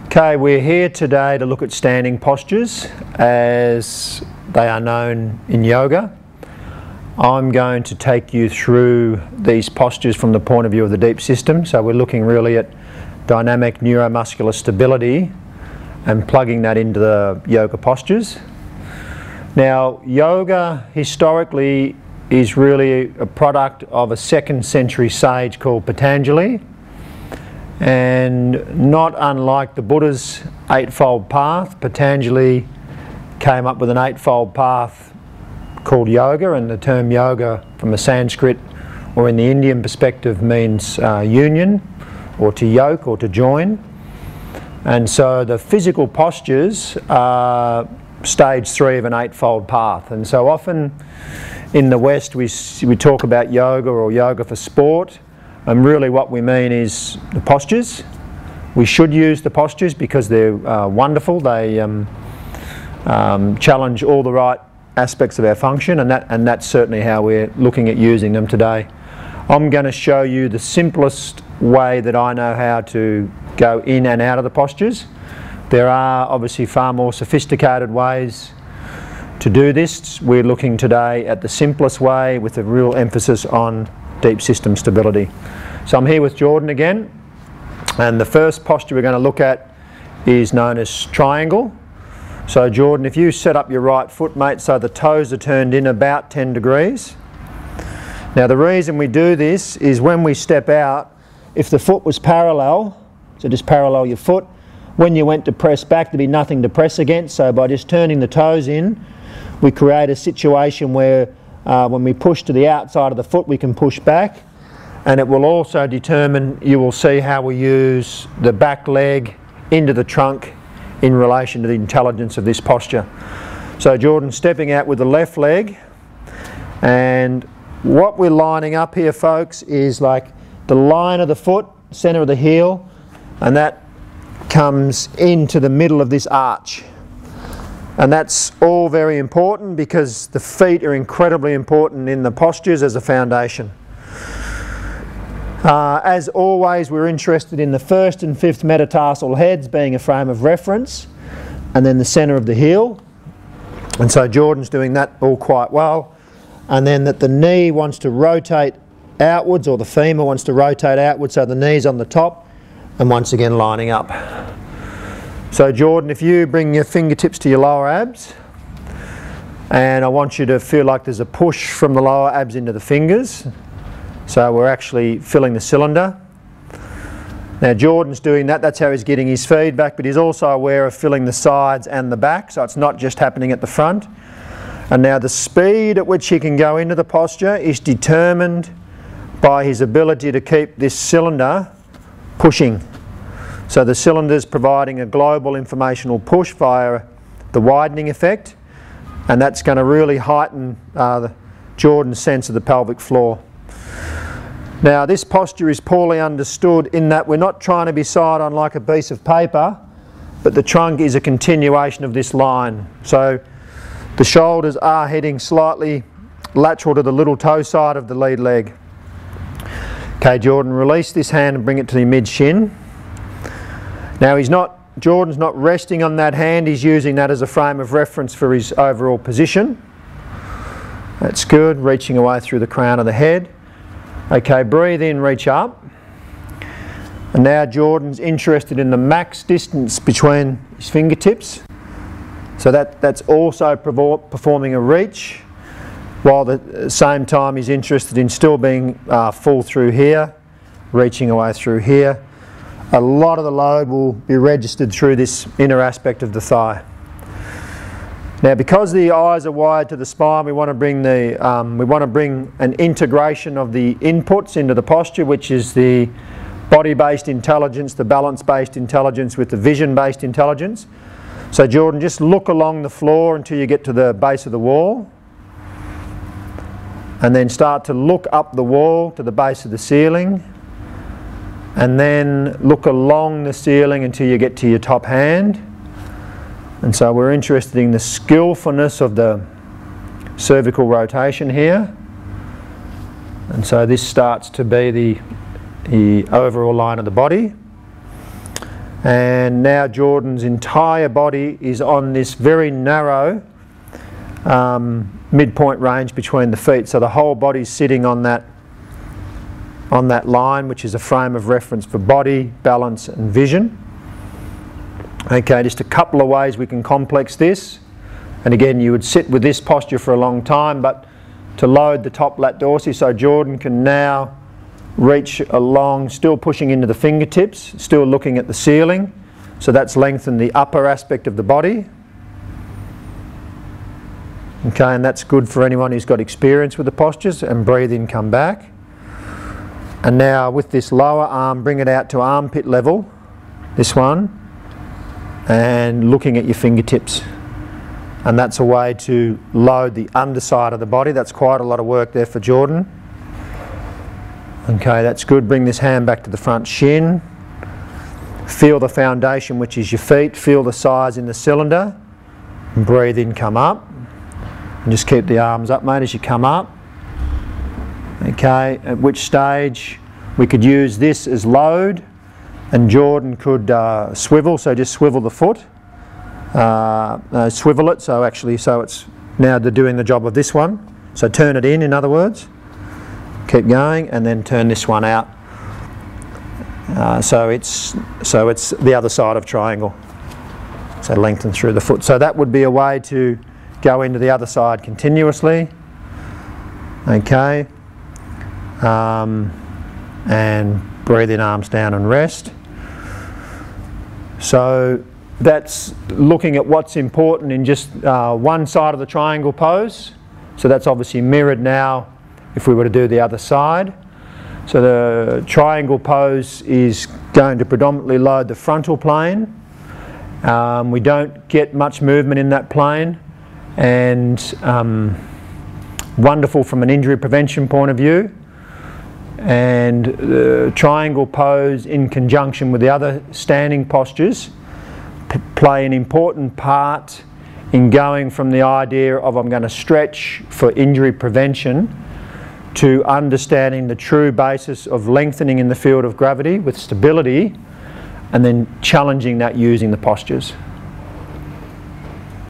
Okay, we're here today to look at standing postures as they are known in yoga. I'm going to take you through these postures from the point of view of the deep system. So we're looking really at dynamic neuromuscular stability and plugging that into the yoga postures. Now, yoga historically is really a product of a 2nd century sage called Patanjali. And not unlike the Buddha's Eightfold Path, Patanjali came up with an eightfold path called yoga, and the term yoga from a Sanskrit or in the Indian perspective means union, or to yoke, or to join. And so the physical postures are stage 3 of an eightfold path. And so often in the West we talk about yoga or yoga for sport. And really what we mean is the postures. We should use the postures because they're wonderful. They challenge all the right aspects of our function, and that's certainly how we're looking at using them today. I'm going to show you the simplest way that I know how to go in and out of the postures. There are obviously far more sophisticated ways to do this. We're looking today at the simplest way with a real emphasis on deep system stability. So I'm here with Jordan again, and the first posture we're going to look at is known as triangle. So Jordan, if you set up your right foot, mate, so the toes are turned in about 10 degrees. Now the reason we do this is when we step out, if the foot was parallel, so just parallel your foot, when you went to press back there'd be nothing to press against, so by just turning the toes in we create a situation where when we push to the outside of the foot we can push back, and it will also determine, you will see how we use the back leg into the trunk in relation to the intelligence of this posture. So Jordan, stepping out with the left leg, and what we're lining up here, folks, is like the line of the foot, centre of the heel, and that comes into the middle of this arch. And that's all very important because the feet are incredibly important in the postures as a foundation. As always, we're interested in the 1st and 5th metatarsal heads being a frame of reference, and then the centre of the heel. And so Jordan's doing that all quite well. And then that the knee wants to rotate outwards, or the femur wants to rotate outwards, so the knee's on the top, and once again lining up. So Jordan, if you bring your fingertips to your lower abs, and I want you to feel like there's a push from the lower abs into the fingers, so we're actually filling the cylinder. Now Jordan's doing that, that's how he's getting his feedback, but he's also aware of filling the sides and the back, so it's not just happening at the front. And now the speed at which he can go into the posture is determined by his ability to keep this cylinder pushing. So the cylinder's providing a global informational push via the widening effect, and that's going to really heighten Jordan's sense of the pelvic floor. Now this posture is poorly understood in that we're not trying to be side on like a piece of paper, but the trunk is a continuation of this line. So the shoulders are heading slightly lateral to the little toe side of the lead leg. Okay, Jordan, release this hand and bring it to the mid-shin. Now Jordan's not resting on that hand, he's using that as a frame of reference for his overall position. That's good, reaching away through the crown of the head. Okay, breathe in, reach up. And now Jordan's interested in the max distance between his fingertips. So that's also performing a reach, while at the same time he's interested in still being full through here, reaching away through here. A lot of the load will be registered through this inner aspect of the thigh. Now because the eyes are wired to the spine, we want to bring an integration of the inputs into the posture, which is the body-based intelligence, the balance-based intelligence with the vision-based intelligence. So Jordan, just look along the floor until you get to the base of the wall, and then start to look up the wall to the base of the ceiling, and then look along the ceiling until you get to your top hand. And so we're interested in the skillfulness of the cervical rotation here, and so this starts to be the overall line of the body. And now Jordan's entire body is on this very narrow midpoint range between the feet. So the whole body's sitting on that line, which is a frame of reference for body, balance and vision. Okay, just a couple of ways we can complex this. And again, you would sit with this posture for a long time, but to load the top lat dorsi, so Jordan can now reach along, still pushing into the fingertips, still looking at the ceiling. So that's lengthened the upper aspect of the body. Okay, and that's good for anyone who's got experience with the postures. And breathe in, come back. And now with this lower arm, bring it out to armpit level, this one, and looking at your fingertips. And that's a way to load the underside of the body. That's quite a lot of work there for Jordan. Okay, that's good. Bring this hand back to the front shin. Feel the foundation, which is your feet. Feel the size in the cylinder. And breathe in, come up. And just keep the arms up, mate, as you come up. Okay, at which stage we could use this as load, and Jordan could swivel, so just swivel the foot. Swivel it, so it's now doing the job of this one. So turn it in other words. Keep going, and then turn this one out. So it's the other side of triangle. So lengthen through the foot. So that would be a way to go into the other side continuously. Okay. And breathe in, arms down and rest. So that's looking at what's important in just one side of the triangle pose. So that's obviously mirrored now if we were to do the other side. So the triangle pose is going to predominantly load the frontal plane. We don't get much movement in that plane, and wonderful from an injury prevention point of view. And the triangle pose in conjunction with the other standing postures play an important part in going from the idea of I'm going to stretch for injury prevention to understanding the true basis of lengthening in the field of gravity with stability, and then challenging that using the postures.